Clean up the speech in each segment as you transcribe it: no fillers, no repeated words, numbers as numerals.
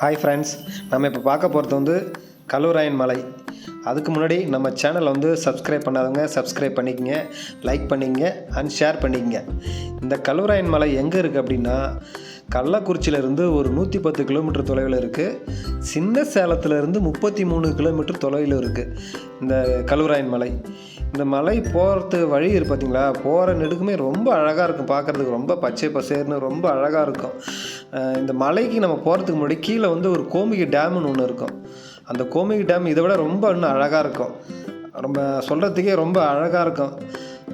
Hi friends, நம்ம இப்போ பார்க்க போகிறது வந்து கல்லூராயன் மலை. அதுக்கு முன்னாடி நம்ம சேனலை வந்து சப்ஸ்கிரைப் பண்ணாதவங்க சப்ஸ்கிரைப் பண்ணிக்கங்க, லைக் பண்ணிக்கங்க அண்ட் ஷேர் பண்ணிக்கங்க. இந்த கல்லூராயன் மலை எங்கே இருக்குது அப்படின்னா, கள்ளக்குறிச்சியிலேருந்து ஒரு 110 கிலோமீட்டர் தொலைவில் இருக்குது. சின்ன சேலத்துலேருந்து 33 கிலோமீட்டர் தொலைவில் இருக்குது இந்த கல்லூராயன் மலை. இந்த மலை போகிறது வழி இருக்கு பார்த்திங்களா, போகிற நெடுக்குமே ரொம்ப அழகாக இருக்கும். பார்க்குறதுக்கு ரொம்ப பச்சை பசேர்னு ரொம்ப அழகாக இருக்கும். இந்த மலைக்கு நம்ம போகிறதுக்கு முன்னாடி கீழே வந்து ஒரு கோமிகை டேம்னு ஒன்று இருக்கும். அந்த கோமிகை டேம் இதை விட ரொம்ப இன்னும் அழகாக இருக்கும். ரொம்ப சொல்கிறதுக்கே ரொம்ப அழகாக இருக்கும்.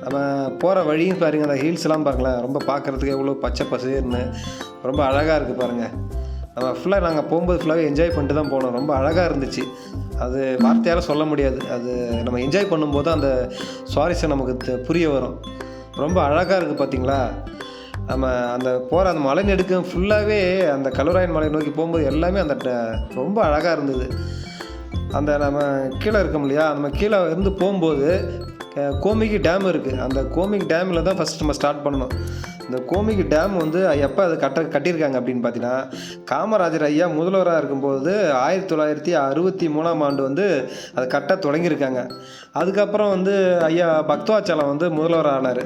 நம்ம போகிற வழியும் பாருங்கள், அந்த ஹீல்ஸ்லாம் பாருங்களேன், ரொம்ப பார்க்குறதுக்கு எவ்வளோ பச்சை பசேர்னு ரொம்ப அழகாக இருக்குது பாருங்கள். நம்ம ஃபுல்லாக நாங்கள் போகும்போது ஃபுல்லாகவே என்ஜாய் பண்ணிட்டு தான் போனோம். ரொம்ப அழகாக இருந்துச்சு. அது வார்த்தையால் சொல்ல முடியாது. அது நம்ம என்ஜாய் பண்ணும்போது அந்த சுவாரஸ்யம் நமக்கு புரிய வரும். ரொம்ப அழகாக இருக்குது பார்த்திங்களா. நம்ம அந்த போகிற அந்த மலை நெடுக்கும் ஃபுல்லாகவே அந்த கல்லூராயன் மலை நோக்கி போகும்போது எல்லாமே அந்த ரொம்ப அழகாக இருந்தது. அந்த நம்ம கீழே இருக்கோம் இல்லையா, நம்ம கீழே இருந்து போகும்போது கோமிகை டேம் இருக்குது. அந்த கோமிகை டேமில் தான் ஃபஸ்ட் நம்ம ஸ்டார்ட் பண்ணணும். இந்த கோமிகை டேம் வந்து எப்போ அது கட்டியிருக்காங்க அப்படின்னு பார்த்தீங்கன்னா, காமராஜர் ஐயா முதல்வராக இருக்கும்போது 1963ஆம் ஆண்டு வந்து அது கட்ட தொடங்கியிருக்காங்க. அதுக்கப்புறம் வந்து ஐயா பக்தவாச்சலம் வந்து முதல்வர் ஆனார்.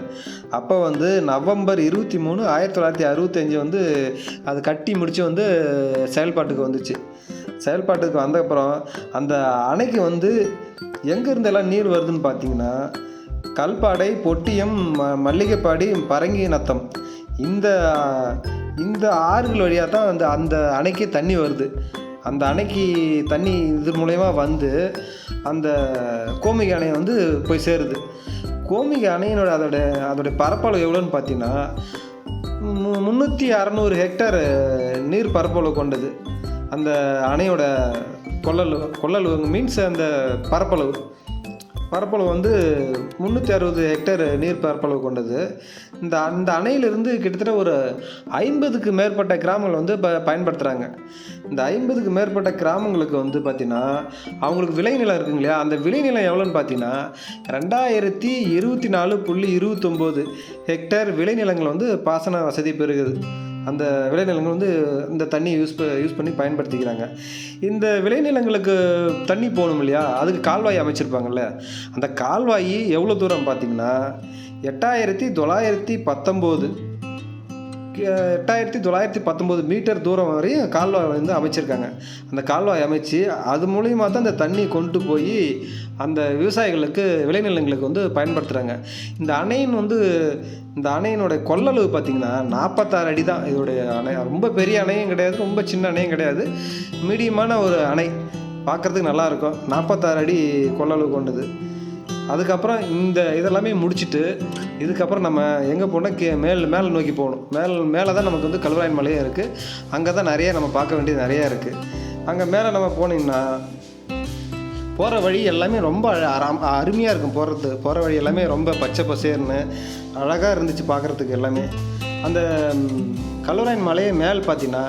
அப்போ வந்து நவம்பர் 23, 1965 வந்து அது கட்டி முடித்து வந்து செயல்பாட்டுக்கு வந்துச்சு. செயல்பாட்டுக்கு வந்தப்புறம் அந்த அணைக்கு வந்து எங்கேருந்தெல்லாம் நீர் வருதுன்னு பார்த்தீங்கன்னா, கல்பாடை, பொட்டியம், மல்லிகைப்பாடி, பரங்கி நத்தம், இந்த ஆறுகள் வழியாக தான் அந்த அணைக்கு தண்ணி வருது. அந்த அணைக்கு தண்ணி இது மூலயமா வந்து அந்த கோமிகை அணை வந்து போய் சேருது. கோமிகை அணையினோட அதோடைய பரப்பளவு எவ்வளோன்னு பார்த்தீங்கன்னா 300-600 ஹெக்டேர் நீர் பரப்பளவு கொண்டது. அந்த அணையோட கொள்ளளவு மீன்ஸ் அந்த பரப்பளவு வந்து 360 ஹெக்டேர் நீர் பரப்பளவு கொண்டது. அந்த அணையிலிருந்து கிட்டத்தட்ட ஒரு 50க்கு மேற்பட்ட கிராமங்கள் வந்து பயன்படுத்துகிறாங்க. இந்த 50க்கு மேற்பட்ட கிராமங்களுக்கு வந்து பார்த்திங்கன்னா அவங்களுக்கு விளைநிலம் இருக்குங்க இல்லையா, அந்த விளைநிலம் எவ்வளோன்னு பார்த்தீங்கன்னா 2024.29 ஹெக்டேர் விளைநிலங்கள் வந்து பாசன வசதி பெறுகிறது. அந்த விளைநிலங்கள் வந்து இந்த தண்ணி யூஸ் பண்ணி பயன்படுத்திக்கிறாங்க. இந்த விளைநிலங்களுக்கு தண்ணி போகணும் இல்லையா, அதுக்கு கால்வாய் அமைச்சிருப்பாங்கள்ல. அந்த கால்வாய் எவ்வளோ தூரம் பார்த்திங்கன்னா 8919 மீட்டர் தூரம் வரையும் கால்வாய் வந்து அமைச்சிருக்காங்க. அந்த கால்வாய் அமைச்சு அது மூலிமா தான் அந்த தண்ணி கொண்டு போய் அந்த விவசாயிகளுக்கு விளைநிலங்களுக்கு வந்து பயன்படுத்துகிறாங்க. இந்த அணையினோட கொள்ளளவு பார்த்திங்கன்னா 46 அடி தான் இதோடைய அணை. ரொம்ப பெரிய அணையும் கிடையாது, ரொம்ப சின்ன அணையும் கிடையாது, மீடியமான ஒரு அணை. பார்க்குறதுக்கு நல்லாயிருக்கும். 46 அடி கொள்ளளவு கொண்டது. அதுக்கப்புறம் இதெல்லாமே முடிச்சுட்டு இதுக்கப்புறம் நம்ம எங்கே போனால் மேலே நோக்கி போகணும். மேலே தான் நமக்கு வந்து கல்லூராயன் மலையே இருக்குது. அங்கே தான் நிறைய நம்ம பார்க்க வேண்டியது நிறையா இருக்குது. அங்கே மேலே நம்ம போனீங்கன்னா போகிற வழி எல்லாமே ரொம்ப அருமையாக இருக்கும். போகிற வழி எல்லாமே ரொம்ப பச்சை பசேர்னு அழகாக இருந்துச்சு பார்க்குறதுக்கு எல்லாமே. அந்த கல்லூராயன் மலையை மேல் பார்த்தீங்கன்னா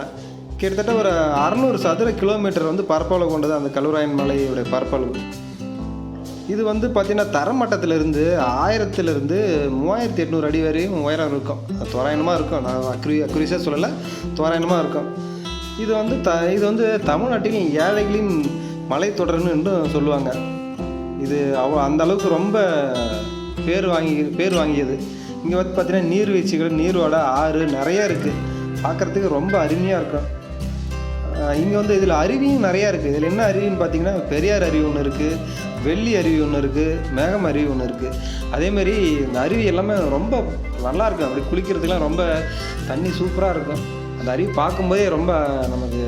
கிட்டத்தட்ட ஒரு 600 சதுர கிலோமீட்டர் வந்து பரப்பளவு கொண்டது அந்த கல்லூராயன் மலையுடைய பரப்பளவு. இது வந்து பார்த்திங்கன்னா தரமட்டத்திலிருந்து 1000லிருந்து 3800 அடி வரையும் உயரம் இருக்கும். தோராயமாக இருக்கும், நான் அக்யூரேஸாக சொல்லலை, தோராயமாக இருக்கும். இது வந்து தமிழ்நாட்டில் ஏழைகளின் மலைத்தொடர்னு என்றும் சொல்லுவாங்க. இது அந்த அளவுக்கு ரொம்ப பேர் வாங்கியது. இங்கே வந்து பார்த்திங்கன்னா நீர்வீழ்ச்சிகள், நீர்வள ஆறு நிறையா இருக்குது. பார்க்குறதுக்கு ரொம்ப அருமையாக இருக்கும். இங்கே வந்து இதில் அருவியும் நிறையா இருக்குது. இதில் என்ன அருவின்னு பார்த்திங்கன்னா பெரியார் அருவி ஒன்று இருக்குது, வெள்ளி அருவி ஒன்று இருக்குது, மேகம் அருவி ஒன்று இருக்குது. அதேமாரி இந்த அருவி எல்லாமே ரொம்ப நல்லாயிருக்கும். அப்படி குளிக்கிறதுக்கெலாம் ரொம்ப தண்ணி சூப்பராக இருக்கும். அந்த அருவி பார்க்கும்போதே ரொம்ப நமக்கு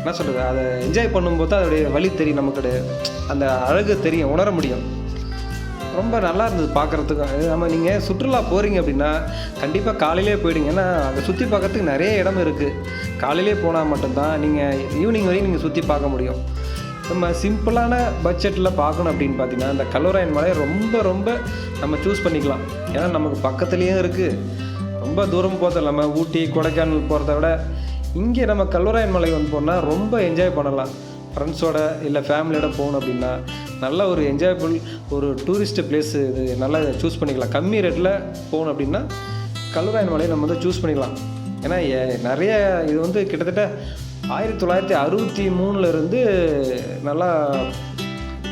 என்ன சொல்கிறது, அதை என்ஜாய் பண்ணும்போது தான் அதோடைய வழி தெரியும், நமக்கு அந்த அழகு தெரியும், உணர முடியும். ரொம்ப நல்லா இருந்தது பார்க்குறதுக்கும். நீங்கள் சுற்றுலா போகிறீங்க அப்படின்னா கண்டிப்பாக காலையிலே போயிடுங்க. ஏன்னா அங்கே சுற்றி பார்க்குறதுக்கு நிறைய இடம் இருக்குது. காலையிலே போனால் மட்டும்தான் நீங்கள் ஈவினிங் வரையும் நீங்கள் சுற்றி பார்க்க முடியும். நம்ம சிம்பிளான பட்ஜெட்டில் பார்க்கணும் அப்படின்னு பார்த்தீங்கன்னா இந்த கல்லூராயன் மலை ரொம்ப நம்ம சூஸ் பண்ணிக்கலாம். ஏன்னா நமக்கு பக்கத்துலேயும் இருக்குது, ரொம்ப தூரம் போகிறதில்ல. நம்ம ஊட்டி கொடைக்கானல் போகிறத விட இங்கே நம்ம கல்லூராயன் மலை வந்து போனால் ரொம்ப என்ஜாய் பண்ணலாம். ஃப்ரெண்ட்ஸோட இல்லை ஃபேமிலியோட போகணும் அப்படின்னா நல்ல ஒரு என்ஜாயபிள் ஒரு டூரிஸ்ட் பிளேஸு இது நல்லா சூஸ் பண்ணிக்கலாம். கம்மி ரேட்டில் போகணும் அப்படின்னா கல்லூராயன் மலையை நம்ம வந்து சூஸ் பண்ணிக்கலாம். ஏன்னா நிறைய இது வந்து கிட்டத்தட்ட 1963 நல்லா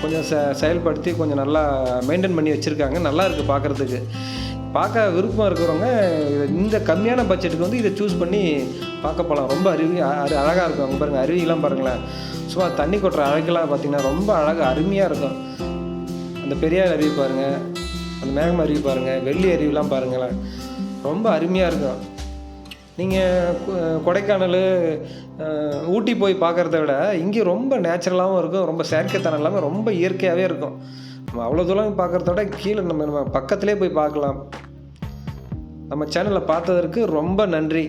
கொஞ்சம் செயல்படுத்தி கொஞ்சம் நல்லா மெயின்டைன் பண்ணி வச்சுருக்காங்க. நல்லா இருக்குது பார்க்குறதுக்கு. பார்க்க விருப்பம் இருக்கிறவங்க இந்த கம்மியான பட்ஜெட்டுக்கு வந்து இதை சூஸ் பண்ணி பார்க்க போகலாம். ரொம்ப அழகாக இருக்கும். அங்கே பாருங்கள், அருவிலாம் பாருங்களேன். சும்மா தண்ணி கொட்டுற அழகெல்லாம் பார்த்திங்கன்னா ரொம்ப அழகாக அருமையாக இருக்கும். அந்த பெரியார் அருவி பாருங்கள், அந்த மேகம் அருவி பாருங்கள், வெள்ளி அருவிலாம் பாருங்களேன், ரொம்ப அருமையாக இருக்கும். நீங்கள் கொடைக்கானல், ஊட்டி போய் பார்க்குறத விட இங்கே ரொம்ப நேச்சுரலாகவும் இருக்கும். ரொம்ப செயற்கைத்தனம் இல்லாமல் ரொம்ப இயற்கையாகவே இருக்கும். நம்ம அவ்வளோ தூரம் பார்க்குறத விட கீழே நம்ம பக்கத்துலேயே போய் பார்க்கலாம். நம்ம சேனலை பார்த்ததற்கு ரொம்ப நன்றி.